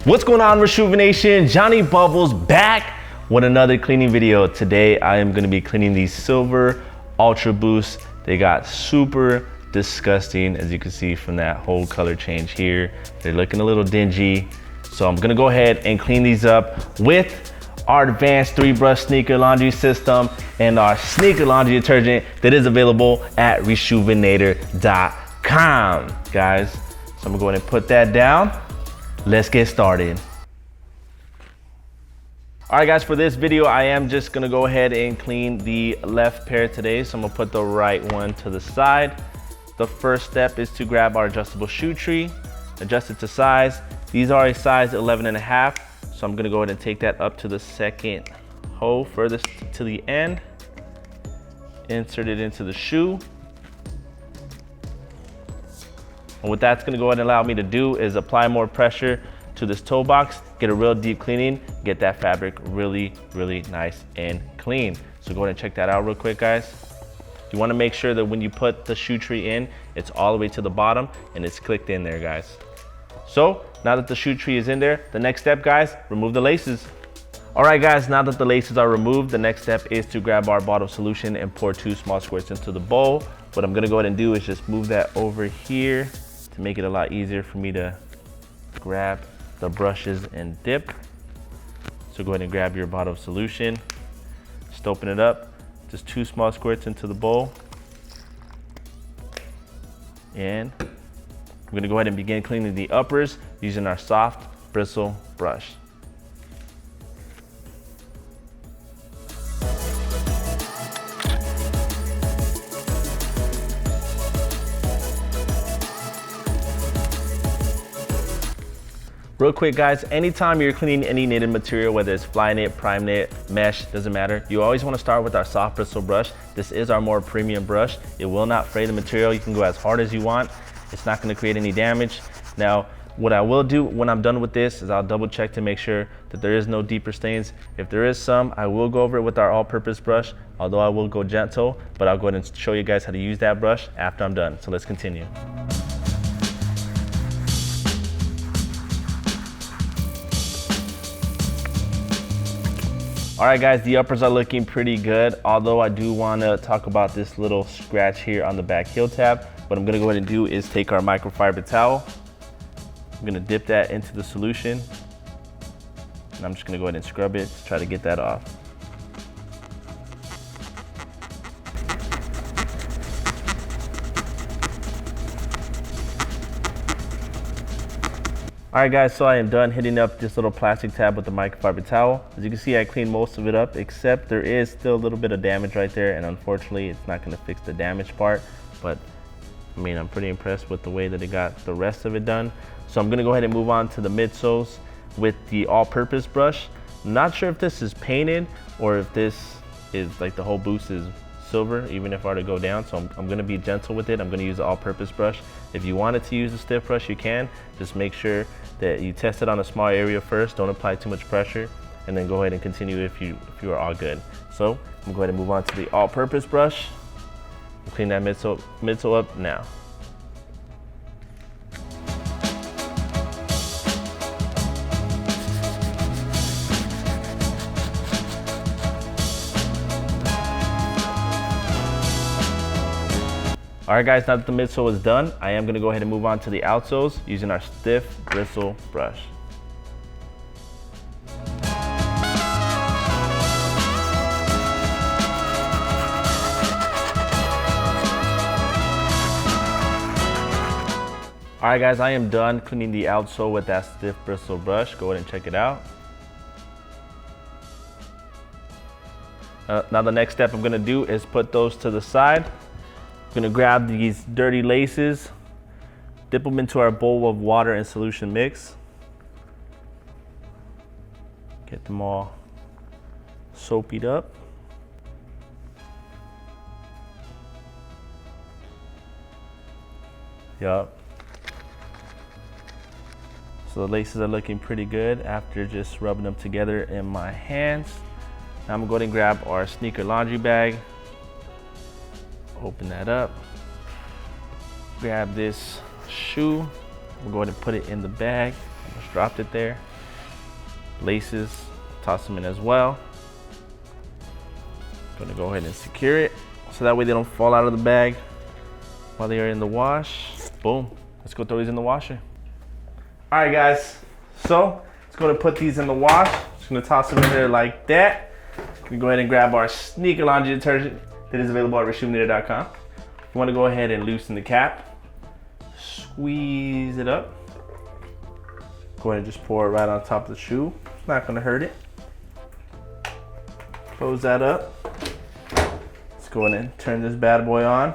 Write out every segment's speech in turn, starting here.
What's going on, Reshoevn8r Nation? Johnny Bubbles back with another cleaning video. Today I am going to be cleaning these silver Ultra Boosts. They got super disgusting, as you can see from that whole color change here. They're looking a little dingy. So I'm going to go ahead and clean these up with our advanced 3-brush sneaker laundry system and our sneaker laundry detergent that is available at Reshoevn8r.com, guys. So I'm gonna go ahead and put that down. Let's get started. All right, guys, for this video, I am just gonna go ahead and clean the left pair today. So I'm gonna put the right one to the side. The first step is to grab our adjustable shoe tree, adjust it to size. These are a size 11.5. So I'm gonna go ahead and take that up to the second hole furthest to the end. Insert it into the shoe. And what that's gonna go ahead and allow me to do is apply more pressure to this toe box, get a real deep cleaning, get that fabric really, really nice and clean. So go ahead and check that out real quick, guys. You wanna make sure that when you put the shoe tree in, it's all the way to the bottom and it's clicked in there, guys. So now that the shoe tree is in there, the next step, guys, remove the laces. All right, guys, now that the laces are removed, the next step is to grab our bottle solution and pour 2 small squirts into the bowl. What I'm gonna go ahead and do is just move that over here to make it a lot easier for me to grab the brushes and dip. So go ahead and grab your bottle of solution, just open it up, just 2 small squirts into the bowl. And we're gonna go ahead and begin cleaning the uppers using our soft bristle brush. Real quick, guys, anytime you're cleaning any knitted material, whether it's fly knit, prime knit, mesh, doesn't matter, you always want to start with our soft bristle brush. This is our more premium brush. It will not fray the material. You can go as hard as you want. It's not going to create any damage. Now, what I will do when I'm done with this is I'll double check to make sure that there is no deeper stains. If there is some, I will go over it with our all-purpose brush, although I will go gentle, but I'll go ahead and show you guys how to use that brush after I'm done. So let's continue. All right, guys, the uppers are looking pretty good, although I do want to talk about this little scratch here on the back heel tab. What I'm going to go ahead and do is take our microfiber towel. I'm going to dip that into the solution, and I'm just going to go ahead and scrub it to try to get that off. All right, guys, so I am done hitting up this little plastic tab with the microfiber towel. As you can see, I cleaned most of it up, except there is still a little bit of damage right there, and unfortunately, it's not gonna fix the damage part, but I mean, I'm pretty impressed with the way that it got the rest of it done. So I'm gonna go ahead and move on to the midsoles with the all-purpose brush. I'm not sure if this is painted or if this is like the whole boost is silver, even if I were to go down. So I'm gonna be gentle with it. I'm gonna use the all-purpose brush. If you wanted to use a stiff brush, you can. Just make sure that you test it on a small area first. Don't apply too much pressure, and then go ahead and continue if you are all good. So I'm gonna go ahead and move on to the all-purpose brush. Clean that midsole up now. All right, guys, now that the midsole is done, I am gonna go ahead and move on to the outsoles using our stiff bristle brush. All right, guys, I am done cleaning the outsole with that stiff bristle brush. Go ahead and check it out. Now the next step I'm gonna do is put those to the side. I'm gonna grab these dirty laces, dip them into our bowl of water and solution mix. Get them all soaped up. Yup. So the laces are looking pretty good after just rubbing them together in my hands. Now I'm gonna go ahead and grab our sneaker laundry bag. Open that up. Grab this shoe. We'll go ahead and put it in the bag. I just dropped it there. laces, toss them in as well. Gonna go ahead and secure it so that way they don't fall out of the bag while they are in the wash. Boom, let's go throw these in the washer. All right guys, so let's go to put these in the wash. Just gonna toss them in there like that. Gonna go ahead and grab our sneaker laundry detergent that is available at Reshoevn8r.com. You wanna go ahead and loosen the cap, squeeze it up. Go ahead and just pour it right on top of the shoe. It's not gonna hurt it. Close that up. Let's go ahead and turn this bad boy on.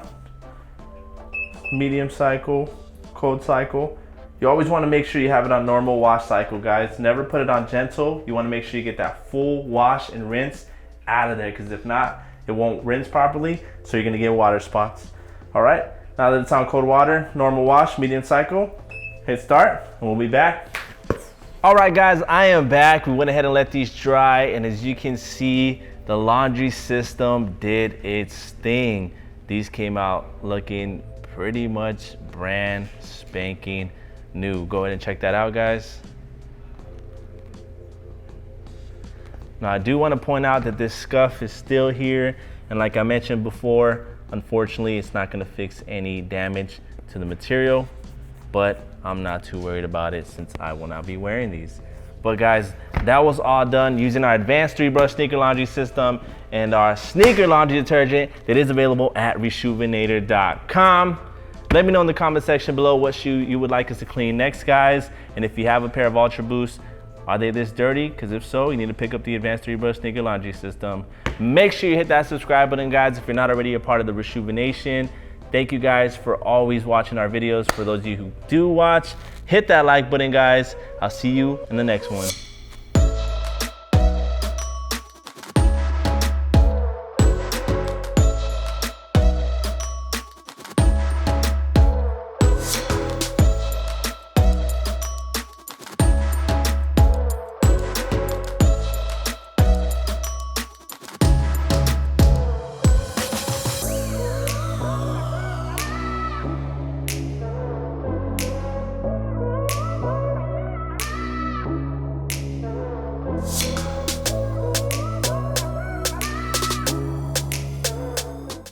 Medium cycle, cold cycle. You always want to make sure you have it on normal wash cycle, guys. Never put it on gentle. You want to make sure you get that full wash and rinse out of there, because if not, it won't rinse properly, so you're gonna get water spots. All right, now that it's on cold water, normal wash, medium cycle, hit start, and we'll be back. All right guys, I am back. We went ahead and let these dry, and as you can see, the laundry system did its thing. These came out looking pretty much brand spanking new. Go ahead and check that out, guys. Now I do want to point out that this scuff is still here, and like I mentioned before, unfortunately it's not going to fix any damage to the material, but I'm not too worried about it since I will not be wearing these. But guys, that was all done using our advanced 3-brush sneaker laundry system and our sneaker laundry detergent that is available at Reshoevn8r.com. Let me know in the comment section below what shoe you would like us to clean next, guys. And if you have a pair of Ultra Boosts, are they this dirty? Because if so, you need to pick up the advanced 3-brush sneaker laundry system. Make sure you hit that subscribe button, guys, if you're not already a part of the Reshoevn Nation. Thank you guys for always watching our videos. For those of you who do watch, hit that like button, guys. I'll see you in the next one.